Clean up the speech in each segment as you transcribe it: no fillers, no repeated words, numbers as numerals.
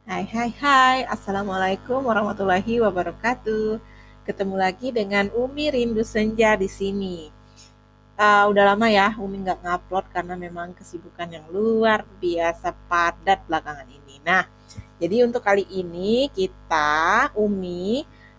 Hai, hai, hai. Assalamualaikum warahmatullahi wabarakatuh. Ketemu lagi dengan Umi Rindu Senja di sini. Udah lama ya Umi nggak ngupload karena memang kesibukan yang luar biasa padat belakangan ini. Nah, jadi untuk kali ini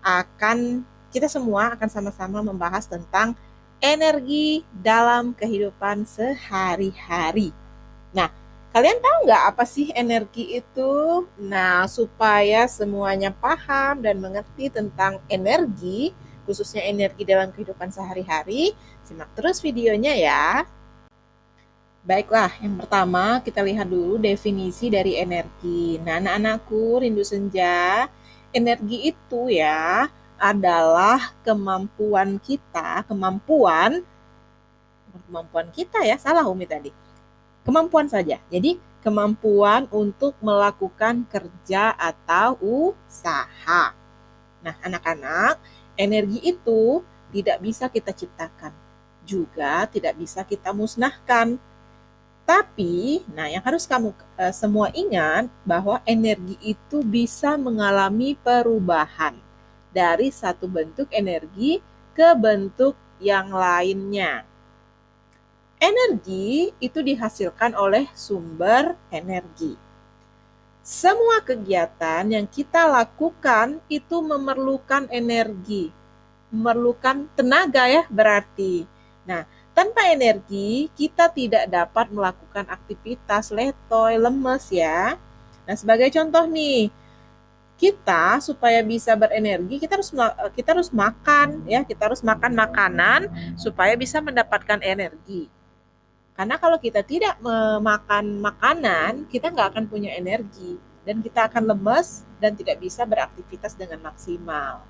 akan kita semua akan sama-sama membahas tentang energi dalam kehidupan sehari-hari. Nah, kalian tahu nggak apa sih energi itu? Nah, supaya semuanya paham dan mengerti tentang energi, khususnya energi dalam kehidupan sehari-hari, simak terus videonya ya. Baiklah, yang pertama kita lihat dulu definisi dari energi. Nah, anak-anakku, rindu senja, energi itu ya adalah kemampuan kita ya, salah Umi tadi. Kemampuan saja. Jadi, kemampuan untuk melakukan kerja atau usaha. Nah, anak-anak, energi itu tidak bisa kita ciptakan, juga tidak bisa kita musnahkan. Tapi, nah yang harus kamu semua ingat bahwa energi itu bisa mengalami perubahan dari satu bentuk energi ke bentuk yang lainnya. Energi itu dihasilkan oleh sumber energi. Semua kegiatan yang kita lakukan itu memerlukan energi, memerlukan tenaga ya berarti. Nah, tanpa energi kita tidak dapat melakukan aktivitas letoy, lemes ya. Nah, sebagai contoh nih, kita supaya bisa berenergi kita harus makan ya, kita harus makan makanan supaya bisa mendapatkan energi. Karena kalau kita tidak memakan makanan, kita nggak akan punya energi. Dan kita akan lemes dan tidak bisa beraktivitas dengan maksimal.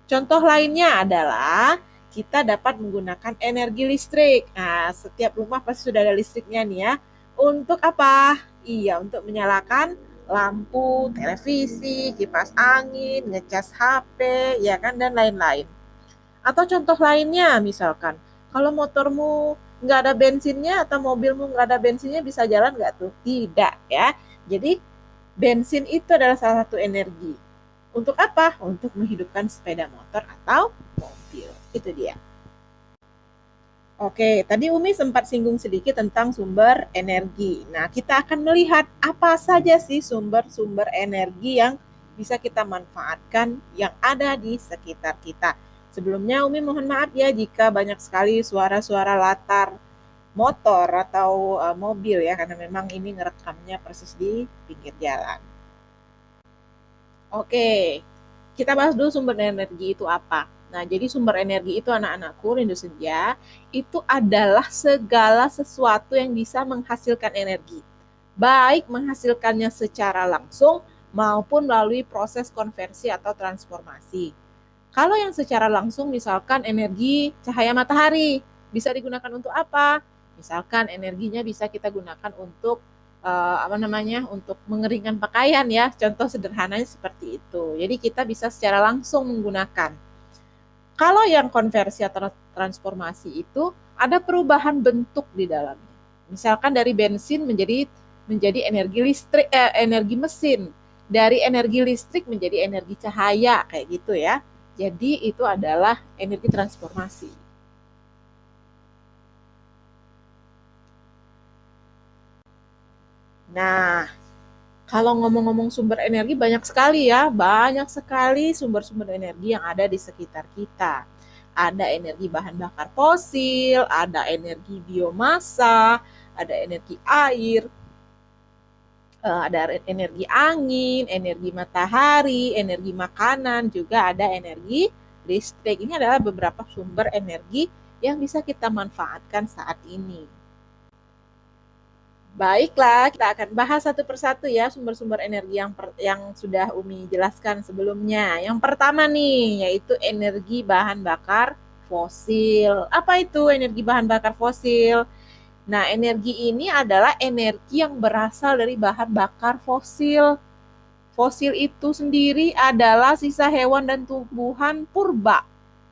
Contoh lainnya adalah kita dapat menggunakan energi listrik. Nah, setiap rumah pasti sudah ada listriknya nih ya. Untuk apa? Iya, untuk menyalakan lampu, televisi, kipas angin, ngecas HP, ya kan, dan lain-lain. Atau contoh lainnya, misalkan, kalau motormu nggak ada bensinnya atau mobilmu nggak ada bensinnya, bisa jalan nggak tuh? Tidak ya. Jadi bensin itu adalah salah satu energi. Untuk apa? Untuk menghidupkan sepeda motor atau mobil. Itu dia. Oke, tadi Umi sempat singgung sedikit tentang sumber energi. Nah, kita akan melihat apa saja sih sumber-sumber energi yang bisa kita manfaatkan yang ada di sekitar kita. Sebelumnya Umi mohon maaf ya jika banyak sekali suara-suara latar motor atau mobil ya, karena memang ini ngerekamnya persis di pinggir jalan. Oke, kita bahas dulu sumber energi itu apa. Nah, jadi sumber energi itu anak-anakku rindu senja, itu adalah segala sesuatu yang bisa menghasilkan energi. Baik menghasilkannya secara langsung maupun melalui proses konversi atau transformasi. Kalau yang secara langsung misalkan energi cahaya matahari, bisa digunakan untuk apa? Misalkan energinya bisa kita gunakan untuk apa namanya? Untuk mengeringkan pakaian ya. Contoh sederhananya seperti itu. Jadi kita bisa secara langsung menggunakan. Kalau yang konversi atau transformasi itu ada perubahan bentuk di dalamnya. Misalkan dari bensin menjadi energi listrik, energi mesin, dari energi listrik menjadi energi cahaya kayak gitu ya. Jadi itu adalah energi transformasi. Nah, kalau ngomong-ngomong sumber energi banyak sekali ya, banyak sekali sumber-sumber energi yang ada di sekitar kita. Ada energi bahan bakar fosil, ada energi biomasa, ada energi air, ada energi angin, energi matahari, energi makanan, juga ada energi listrik. Ini adalah beberapa sumber energi yang bisa kita manfaatkan saat ini. Baiklah, kita akan bahas satu persatu ya sumber-sumber energi yang sudah Umi jelaskan sebelumnya. Yang pertama nih, yaitu energi bahan bakar fosil. Apa itu energi bahan bakar fosil? Nah, energi ini adalah energi yang berasal dari bahan bakar fosil. Fosil itu sendiri adalah sisa hewan dan tumbuhan purba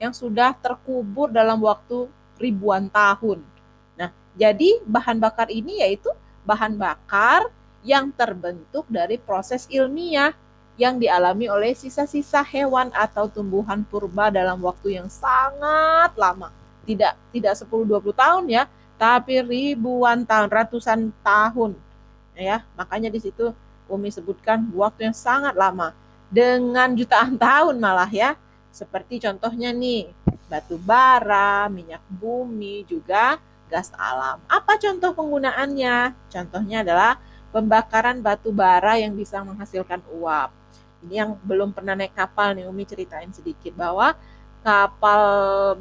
yang sudah terkubur dalam waktu ribuan tahun. Nah, jadi bahan bakar ini yaitu bahan bakar yang terbentuk dari proses ilmiah yang dialami oleh sisa-sisa hewan atau tumbuhan purba dalam waktu yang sangat lama. Tidak 10-20 tahun ya, tapi ribuan tahun, ratusan tahun. Ya, makanya di situ Umi sebutkan waktu yang sangat lama dengan jutaan tahun malah ya. Seperti contohnya nih, batu bara, minyak bumi, juga gas alam. Apa contoh penggunaannya? Contohnya adalah pembakaran batu bara yang bisa menghasilkan uap. Ini yang belum pernah naik kapal nih, Umi ceritain sedikit bahwa kapal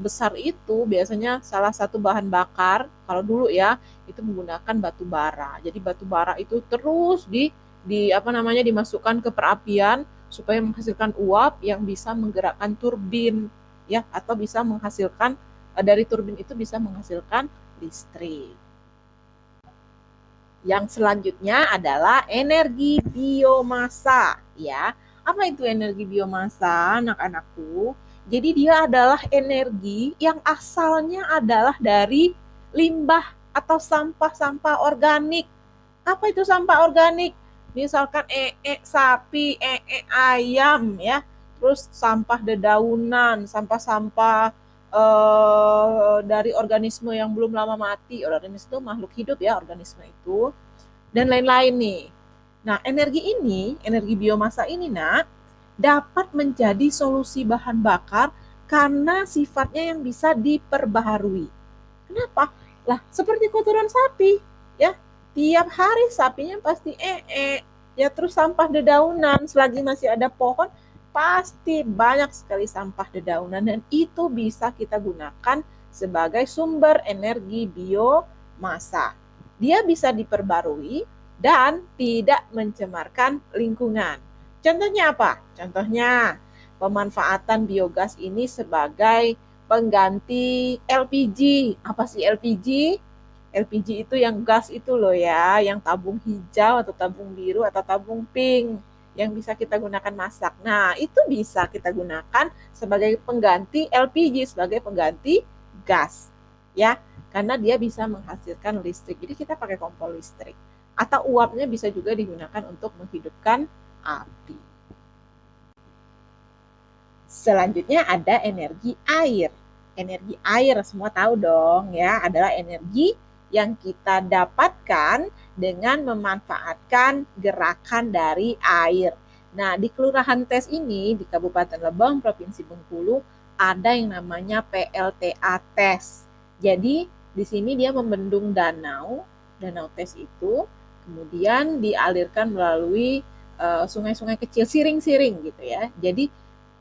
besar itu biasanya salah satu bahan bakar, kalau dulu ya, itu menggunakan batu bara. Jadi batu bara itu terus di apa namanya dimasukkan ke perapian supaya menghasilkan uap yang bisa menggerakkan turbin ya, atau bisa menghasilkan dari turbin itu bisa menghasilkan listrik. Yang selanjutnya adalah energi biomasa, ya. Apa itu energi biomasa, anak-anakku? Jadi dia adalah energi yang asalnya adalah dari limbah atau sampah-sampah organik. Apa itu sampah organik? Misalkan sapi, ayam ya. Terus sampah dedaunan, sampah-sampah dari organisme yang belum lama mati. Organisme itu makhluk hidup ya, organisme itu. Dan lain-lain nih. Nah, energi biomasa ini, Nak, dapat menjadi solusi bahan bakar karena sifatnya yang bisa diperbaharui. Kenapa? Lah, seperti kotoran sapi, ya. Tiap hari sapinya pasti ya, terus sampah dedaunan, selagi masih ada pohon, pasti banyak sekali sampah dedaunan dan itu bisa kita gunakan sebagai sumber energi biomasa. Dia bisa diperbarui dan tidak mencemarkan lingkungan. Contohnya apa? Contohnya pemanfaatan biogas ini sebagai pengganti LPG. Apa sih LPG? LPG itu yang gas itu loh ya, yang tabung hijau atau tabung biru atau tabung pink yang bisa kita gunakan masak. Nah, itu bisa kita gunakan sebagai pengganti LPG, sebagai pengganti gas. Ya, karena dia bisa menghasilkan listrik. Jadi kita pakai kompor listrik. Atau uapnya bisa juga digunakan untuk menghidupkan api. Selanjutnya ada energi air. Energi air semua tahu dong ya, adalah energi yang kita dapatkan dengan memanfaatkan gerakan dari air. Nah, di Kelurahan Tes ini di Kabupaten Lebong, Provinsi Bengkulu, ada yang namanya PLTA Tes. Jadi, di sini dia membendung danau Tes itu, kemudian dialirkan melalui sungai-sungai kecil, siring-siring gitu ya. Jadi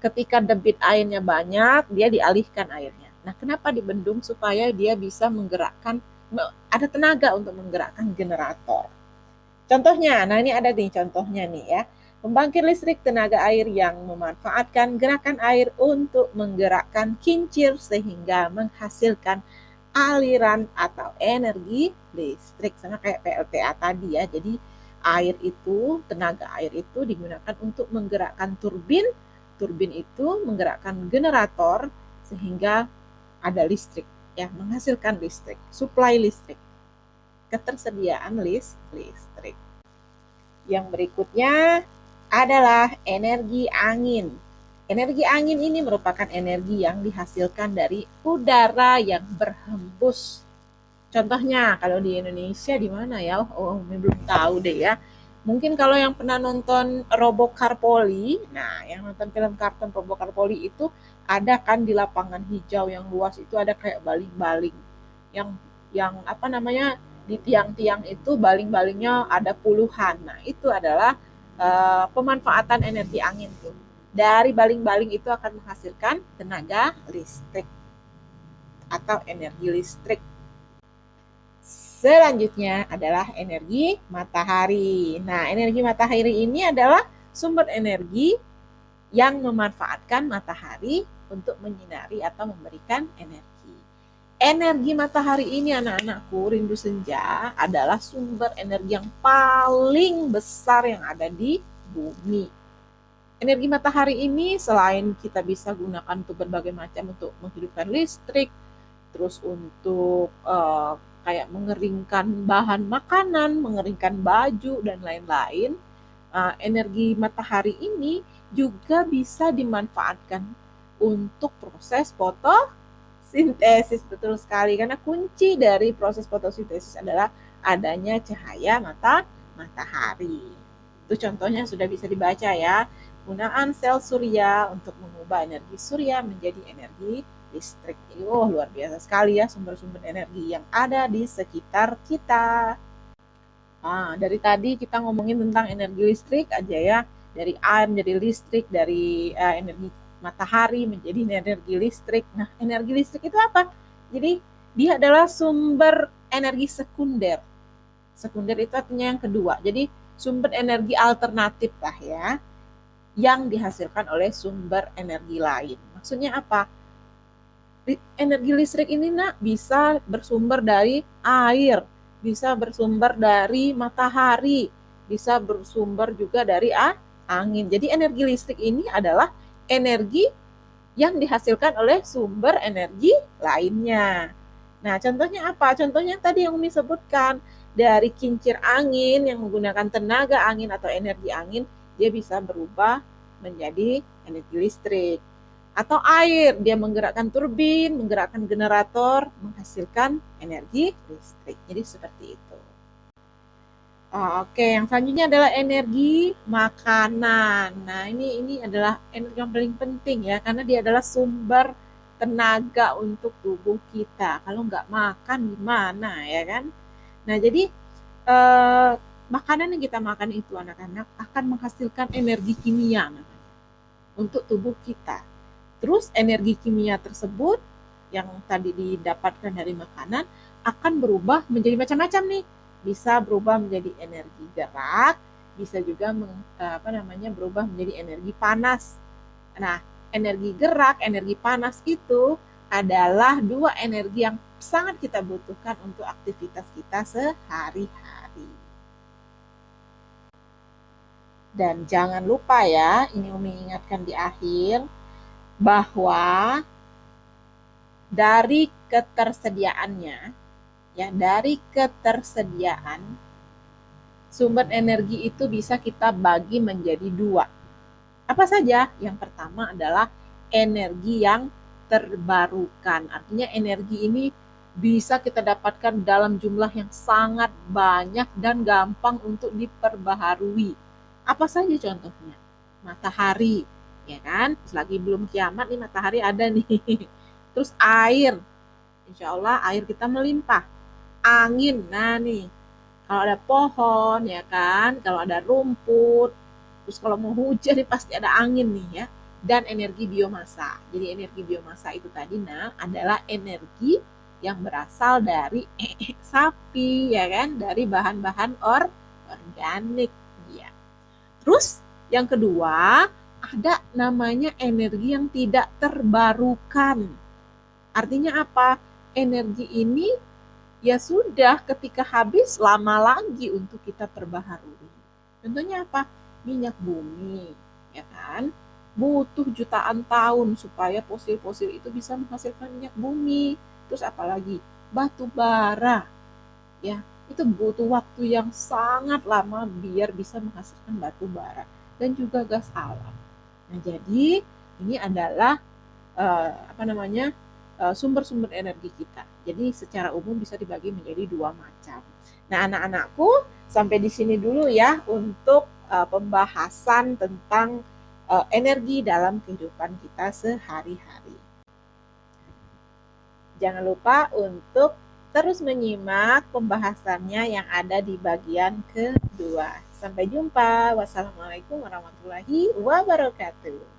ketika debit airnya banyak, dia dialihkan airnya. Nah, kenapa dibendung? Supaya dia bisa menggerakkan, ada tenaga untuk menggerakkan generator. Contohnya, nah ini ada nih contohnya nih ya. Pembangkit listrik tenaga air yang memanfaatkan gerakan air untuk menggerakkan kincir sehingga menghasilkan aliran atau energi listrik. Sama kayak PLTA tadi ya. Jadi tenaga air itu digunakan untuk menggerakkan turbin. Turbin itu menggerakkan generator sehingga ada listrik, ya, menghasilkan listrik, suplai listrik, ketersediaan listrik. Yang berikutnya adalah energi angin. Energi angin ini merupakan energi yang dihasilkan dari udara yang berhembus. Contohnya kalau di Indonesia di mana ya? Oh, belum tahu deh ya. Mungkin kalau yang pernah nonton Robo Carpoli, nah yang nonton film kartun Robo Carpoli itu ada kan di lapangan hijau yang luas itu ada kayak baling-baling yang apa namanya di tiang-tiang itu baling-balingnya ada puluhan. Nah, itu adalah pemanfaatan energi angin tuh. Dari baling-baling itu akan menghasilkan tenaga listrik atau energi listrik. Selanjutnya adalah energi matahari. Nah, energi matahari ini adalah sumber energi yang memanfaatkan matahari untuk menyinari atau memberikan energi. Energi matahari ini anak-anakku, rindu senja adalah sumber energi yang paling besar yang ada di bumi. Energi matahari ini selain kita bisa gunakan untuk berbagai macam, untuk menghidupkan listrik, terus untuk kayak mengeringkan bahan makanan, mengeringkan baju, dan lain-lain, energi matahari ini juga bisa dimanfaatkan untuk proses fotosintesis. Betul sekali, karena kunci dari proses fotosintesis adalah adanya cahaya matahari. Itu contohnya sudah bisa dibaca ya. Penggunaan sel surya untuk mengubah energi surya menjadi energi listrik. Luar biasa sekali ya sumber-sumber energi yang ada di sekitar kita. Dari tadi kita ngomongin tentang energi listrik aja ya. Dari air menjadi listrik, dari energi matahari menjadi energi listrik. Nah, energi listrik itu apa? Jadi, dia adalah sumber energi sekunder. Sekunder itu artinya yang kedua. Jadi, sumber energi alternatif lah ya, yang dihasilkan oleh sumber energi lain. Maksudnya apa? Energi listrik ini bisa bersumber dari air, bisa bersumber dari matahari, bisa bersumber juga dari angin. Jadi energi listrik ini adalah energi yang dihasilkan oleh sumber energi lainnya. Nah, contohnya apa? Contohnya tadi yang Umi sebutkan, dari kincir angin yang menggunakan tenaga angin atau energi angin, dia bisa berubah menjadi energi listrik. Atau air, dia menggerakkan turbin, menggerakkan generator, menghasilkan energi listrik. Jadi seperti itu. Oke, yang selanjutnya adalah energi makanan. Nah, ini adalah energi yang paling penting ya, karena dia adalah sumber tenaga untuk tubuh kita. Kalau nggak makan gimana ya kan? Nah, jadi makanan yang kita makan itu anak-anak akan menghasilkan energi kimia untuk tubuh kita. Terus energi kimia tersebut yang tadi didapatkan dari makanan akan berubah menjadi macam-macam nih. Bisa berubah menjadi energi gerak, bisa juga berubah menjadi energi panas. Nah, energi gerak, energi panas itu adalah dua energi yang sangat kita butuhkan untuk aktivitas kita sehari-hari. Dan jangan lupa ya, ini Umi ingatkan di akhir, bahwa dari ketersediaan sumber energi itu bisa kita bagi menjadi dua. Apa saja? Yang pertama adalah energi yang terbarukan. Artinya energi ini bisa kita dapatkan dalam jumlah yang sangat banyak dan gampang untuk diperbaharui. Apa saja contohnya? Matahari, ya kan? Selagi belum kiamat nih matahari ada nih. Terus air, insya Allah air kita melimpah. Angin, nah nih, kalau ada pohon ya kan, kalau ada rumput, terus kalau mau hujan nih pasti ada angin nih ya. Dan energi biomasa. Jadi energi biomasa itu tadi adalah energi yang berasal dari sapi ya kan, dari bahan-bahan organik ya. Terus yang kedua, ada namanya energi yang tidak terbarukan. Artinya apa? Energi ini ya sudah ketika habis lama lagi untuk kita perbaharui. Contohnya apa? Minyak bumi, ya kan? Butuh jutaan tahun supaya fosil-fosil itu bisa menghasilkan minyak bumi. Terus apalagi? Batu bara. Ya, itu butuh waktu yang sangat lama biar bisa menghasilkan batu bara dan juga gas alam. Nah, jadi ini adalah sumber-sumber energi kita. Jadi secara umum bisa dibagi menjadi dua macam. Nah, anak-anakku, sampai di sini dulu ya untuk pembahasan tentang energi dalam kehidupan kita sehari-hari. Jangan lupa untuk terus menyimak pembahasannya yang ada di bagian kedua. Sampai jumpa. Wassalamualaikum warahmatullahi wabarakatuh.